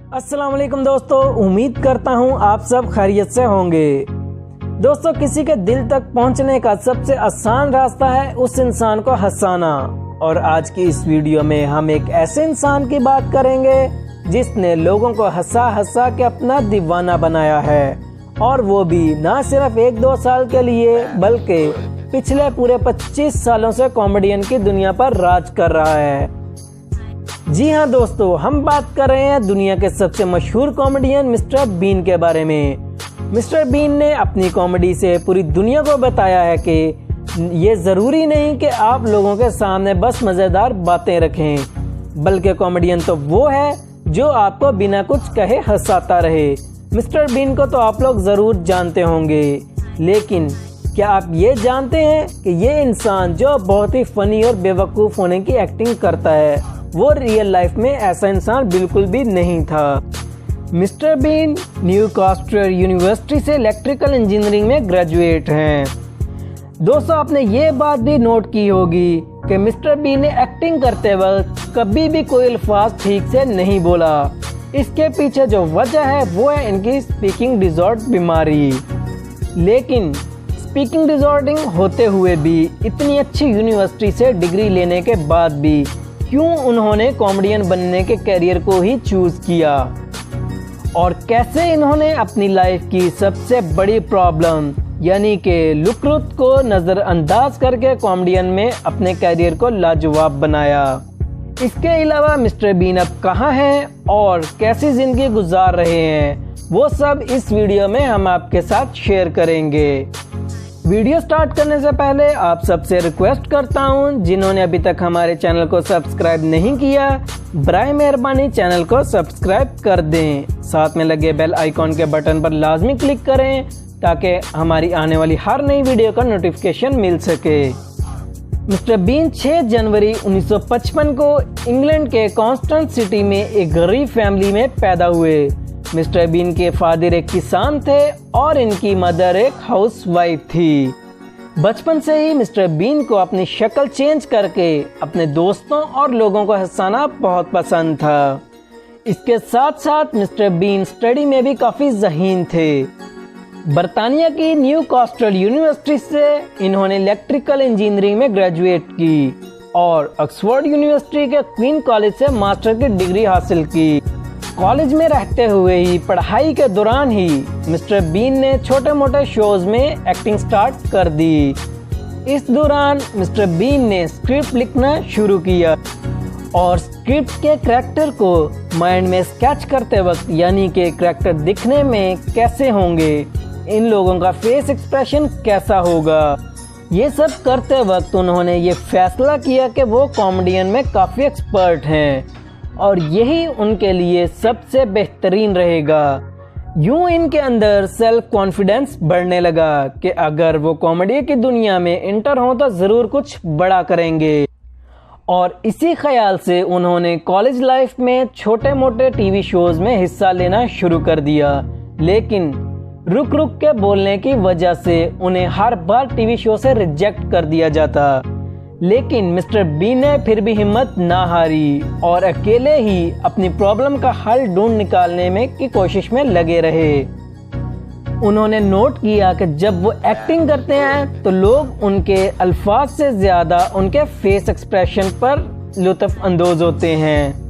अस्सलाम वालेकुम दोस्तों, उम्मीद करता हूँ आप सब खैरियत से होंगे। दोस्तों, किसी के दिल तक पहुँचने का सबसे आसान रास्ता है उस इंसान को हंसाना। और आज की इस वीडियो में हम एक ऐसे इंसान की बात करेंगे जिसने लोगों को हंसा हंसा के अपना दीवाना बनाया है, और वो भी ना सिर्फ 1-2 साल के लिए बल्कि पिछले पूरे 25 सालों से कॉमेडियन की दुनिया पर राज कर रहा है। जी हाँ दोस्तों, हम बात कर रहे हैं दुनिया के सबसे मशहूर कॉमेडियन मिस्टर बीन के बारे में। मिस्टर बीन ने अपनी कॉमेडी से पूरी दुनिया को बताया है कि ये ज़रूरी नहीं कि आप लोगों के सामने बस मज़ेदार बातें रखें, बल्कि कॉमेडियन तो वो है जो आपको बिना कुछ कहे हंसाता रहे। मिस्टर बीन को तो आप लोग ज़रूर जानते होंगे, लेकिन क्या आप ये जानते हैं कि ये इंसान जो बहुत ही फ़नी और बेवकूफ़ होने की एक्टिंग करता है, वो रियल लाइफ में ऐसा इंसान बिल्कुल भी नहीं था। मिस्टर बीन न्यूकास्टर यूनिवर्सिटी से इलेक्ट्रिकल इंजीनियरिंग में ग्रेजुएट हैं। दोस्तों, आपने ये बात भी नोट की होगी कि मिस्टर बीन ने एक्टिंग करते वक्त कभी भी कोई अल्फाज ठीक से नहीं बोला। इसके पीछे जो वजह है वो है इनकी स्पीकिंग डिसऑर्डर बीमारी। लेकिन स्पीकिंग डिसऑर्डर होते हुए भी इतनी अच्छी यूनिवर्सिटी से डिग्री लेने के बाद भी क्यों उन्होंने कॉमेडियन बनने के करियर को ही चूज किया, और कैसे इन्होंने अपनी लाइफ की सबसे बड़ी प्रॉब्लम यानी कि लुकरुत को नज़रअंदाज करके कॉमेडियन में अपने करियर को लाजवाब बनाया। इसके अलावा मिस्टर बीन अब कहाँ हैं और कैसी ज़िंदगी गुजार रहे हैं, वो सब इस वीडियो में हम आपके साथ शेयर करेंगे। वीडियो स्टार्ट करने से पहले आप सबसे रिक्वेस्ट करता हूं, जिन्होंने अभी तक हमारे चैनल को सब्सक्राइब नहीं किया, बराए मेहरबानी चैनल को सब्सक्राइब कर दें। साथ में लगे बेल आइकॉन के बटन पर लाजमी क्लिक करें ताकि हमारी आने वाली हर नई वीडियो का नोटिफिकेशन मिल सके। मिस्टर बीन 6 जनवरी 1955 को इंग्लैंड के कॉन्स्टेंट सिटी में एक गरीब फैमिली में पैदा हुए। मिस्टर बीन के फादर एक किसान थे और इनकी मदर एक हाउसवाइफ थी। बचपन से ही मिस्टर बीन को अपनी शक्ल चेंज करके अपने दोस्तों और लोगों को हंसाना बहुत पसंद था। इसके साथ साथ मिस्टर बीन स्टडी में भी काफ़ी ज़हीन थे। बरतानिया की न्यूकास्टर यूनिवर्सिटी से इन्होंने इलेक्ट्रिकल इंजीनियरिंग में ग्रेजुएट की और ऑक्सफोर्ड यूनिवर्सिटी के क्वीन कॉलेज से मास्टर की डिग्री हासिल की। कॉलेज में रहते हुए ही पढ़ाई के दौरान ही मिस्टर बीन ने छोटे मोटे शोज में एक्टिंग स्टार्ट कर दी। इस दौरान मिस्टर बीन ने स्क्रिप्ट लिखना शुरू किया और स्क्रिप्ट के करैक्टर को माइंड में स्केच करते वक्त, यानी कि करैक्टर दिखने में कैसे होंगे, इन लोगों का फेस एक्सप्रेशन कैसा होगा, ये सब करते वक्त उन्होंने ये फैसला किया कि वो कॉमेडियन में काफ़ी एक्सपर्ट हैं और यही उनके लिए सबसे बेहतरीन रहेगा। यूं इनके अंदर सेल्फ कॉन्फिडेंस बढ़ने लगा कि अगर वो कॉमेडी की दुनिया में इंटर हों तो ज़रूर कुछ बड़ा करेंगे। और इसी ख्याल से उन्होंने कॉलेज लाइफ में छोटे मोटे टीवी शोज़ में हिस्सा लेना शुरू कर दिया, लेकिन रुक रुक के बोलने की वजह से उन्हें हर बार टीवी शो से रिजेक्ट कर दिया जाता। लेकिन मिस्टर बीन ने फिर भी हिम्मत ना हारी और अकेले ही अपनी प्रॉब्लम का हल ढूंढ निकालने में की कोशिश में लगे रहे। उन्होंने नोट किया कि जब वो एक्टिंग करते हैं तो लोग उनके अल्फाज से ज़्यादा उनके फेस एक्सप्रेशन पर लुत्फ़ अंदोज होते हैं।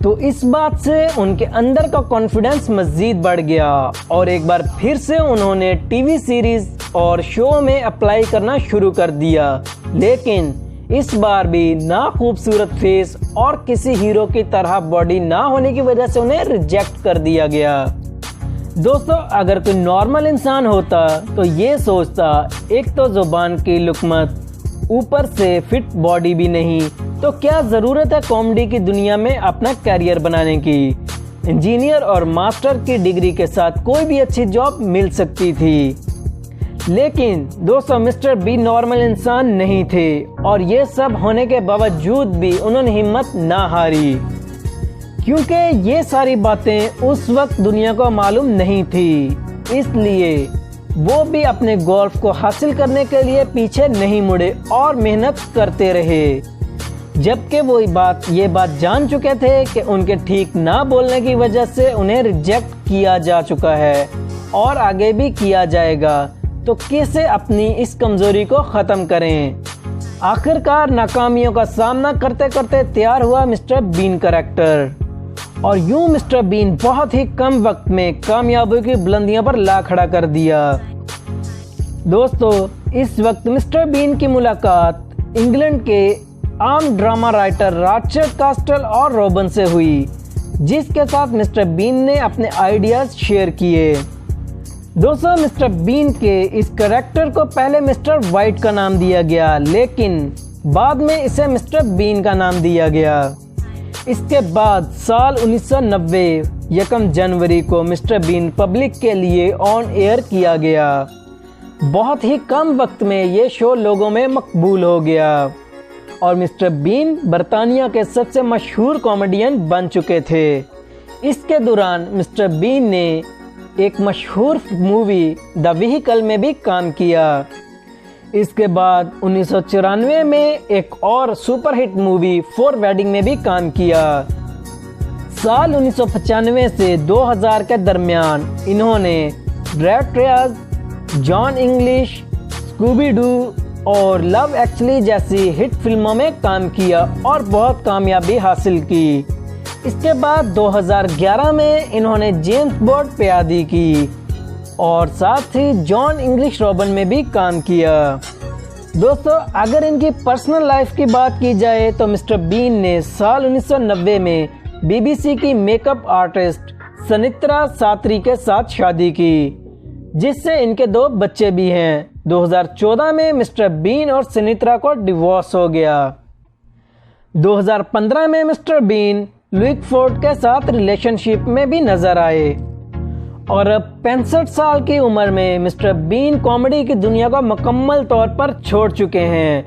तो इस बात से उनके अंदर का कॉन्फिडेंस मज़ीद बढ़ गया और एक बार फिर से उन्होंने टीवी सीरीज़ और शो में अप्लाई करना शुरू कर दिया। लेकिन इस बार भी ना खूबसूरत फेस और किसी हीरो की तरह बॉडी ना होने की वजह से उन्हें रिजेक्ट कर दिया गया। दोस्तों, अगर कोई नॉर्मल इंसान होता तो ये सोचता, एक तो जुबान की लुकमत, ऊपर से फिट बॉडी भी नहीं, तो क्या ज़रूरत है कॉमेडी की दुनिया में अपना करियर बनाने की। इंजीनियर और मास्टर की डिग्री के साथ कोई भी अच्छी जॉब मिल सकती थी। लेकिन दोस्तों, मिस्टर बीन नॉर्मल इंसान नहीं थे और ये सब होने के बावजूद भी उन्होंने हिम्मत ना हारी, क्योंकि ये सारी बातें उस वक्त दुनिया को मालूम नहीं थी। इसलिए वो भी अपने गोल को हासिल करने के लिए पीछे नहीं मुड़े और मेहनत करते रहे। जबकि वो ये बात जान चुके थे कि उनके ठीक ना बोलने की वजह से उन्हें रिजेक्ट किया जा चुका है और आगे भी किया जाएगा, तो कैसे अपनी इस कमज़ोरी को ख़त्म करें। आखिरकार नाकामियों का सामना करते करते तैयार हुआ मिस्टर बीन कैरेक्टर, और यूं मिस्टर बीन बहुत ही कम वक्त में कामयाबी की बुलंदियों पर ला खड़ा कर दिया। दोस्तों, इस वक्त मिस्टर बीन की मुलाकात इंग्लैंड के आम ड्रामा राइटर रॉचर्ड कास्टल और रॉबिन से हुई, जिसके साथ मिस्टर बीन ने अपने आइडियाज़ शेयर किए। दोस्तों, मिस्टर बीन के इस कैरेक्टर को पहले मिस्टर वाइट का नाम दिया गया, लेकिन बाद में इसे मिस्टर बीन का नाम दिया गया। इसके बाद साल 1990 1 जनवरी को मिस्टर बीन पब्लिक के लिए ऑन एयर किया गया। बहुत ही कम वक्त में ये शो लोगों में मकबूल हो गया और मिस्टर बीन बरतानिया के सबसे मशहूर कॉमेडियन बन चुके थे। इसके दौरान मिस्टर बीन ने एक मशहूर मूवी द व्हीकल में भी काम किया। इसके बाद 1994 में एक और सुपरहिट मूवी फॉर वेडिंग में भी काम किया। साल 1995 से 2000 के दरमियान इन्होंने Rat Race, John English, Scooby Doo और लव एक्चुअली जैसी हिट फिल्मों में काम किया और बहुत कामयाबी हासिल की। इसके बाद 2011 में इन्होंने जेम्स बॉन्ड पे शादी की और साथ ही जॉन इंग्लिश रॉबिन में भी काम किया। दोस्तों, अगर इनकी पर्सनल लाइफ की बात की जाए तो मिस्टर बीन ने साल 1990 में BBC की मेकअप आर्टिस्ट सनित्रा सात्री के साथ शादी की, जिससे इनके 2 बच्चे भी हैं। 2014 में मिस्टर बीन और सनित्रा को डिवोर्स हो गया। 2015 में मिस्टर बीन लुइक फोर्ड के साथ रिलेशनशिप में भी नजर आए और अब 65 साल की उम्र में मिस्टर बीन कॉमेडी की दुनिया को मुकम्मल तौर पर छोड़ चुके हैं।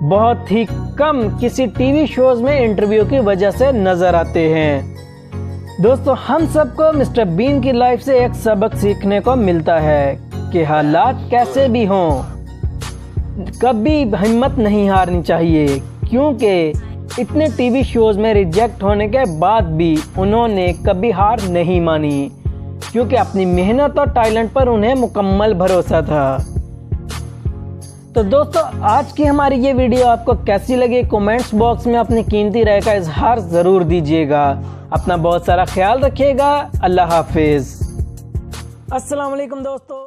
बहुत ही कम किसी टीवी शोज में इंटरव्यू की वजह से नजर आते हैं। दोस्तों, हम सबको मिस्टर बीन की लाइफ से एक सबक सीखने को मिलता है कि हालात कैसे भी हों, कभी हिम्मत नहीं हारनी चाहिए, क्योंकि इतने टीवी शोज में रिजेक्ट होने के बाद भी उन्होंने कभी हार नहीं मानी, क्योंकि अपनी मेहनत और टैलेंट पर उन्हें मुकम्मल भरोसा था। तो दोस्तों, आज की हमारी ये वीडियो आपको कैसी लगी, कमेंट्स बॉक्स में अपनी कीमती राय का इजहार ज़रूर दीजिएगा। अपना बहुत सारा ख्याल रखिएगा। अल्लाह हाफिज़। अस्सलाम वालेकुम दोस्तों।